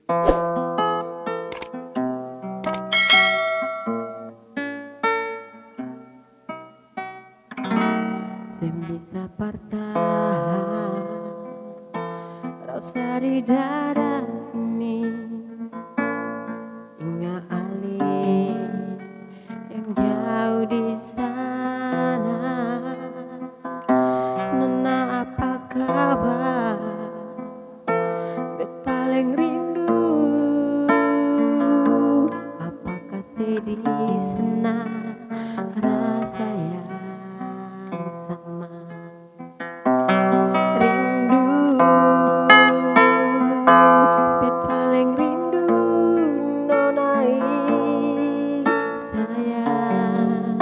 Sing bisa bertahan rasa di dada ini, ingat Ali yang jauh di sana. Nona apa kabar? Paling rindu, apakah sedih sana rasa yang sama? Rindu, paling rindu nonai sayang,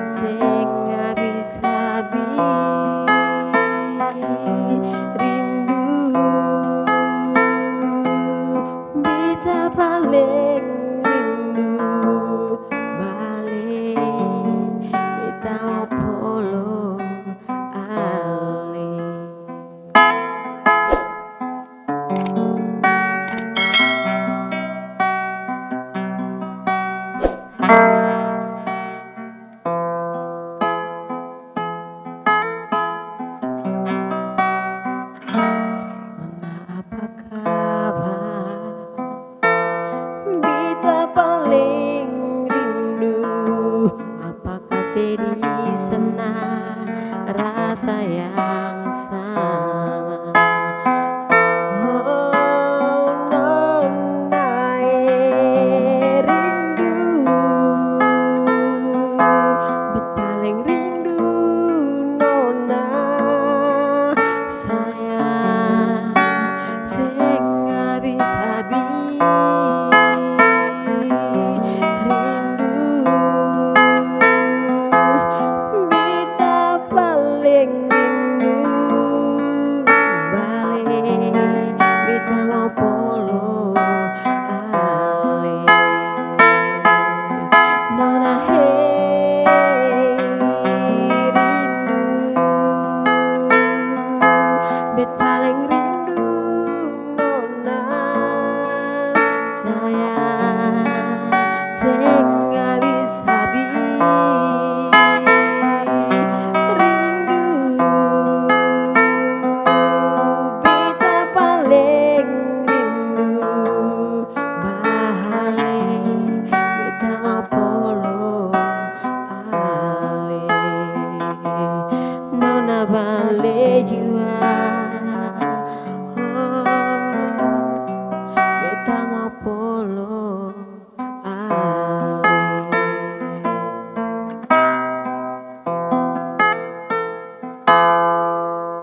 sing habis-habis. Paling rindu balik beta polo ali. Nona apa kabar? Paling rindu, apakah sedih senang rasa yang sama? Oh nona rindu, paling rindu nona sayang, sing habis-habis. Paling rindu nona sayang, sing habis-habis. Rindu, beta paling rindu balik beta polo ali. Nona balik jua, oh beta mau polo.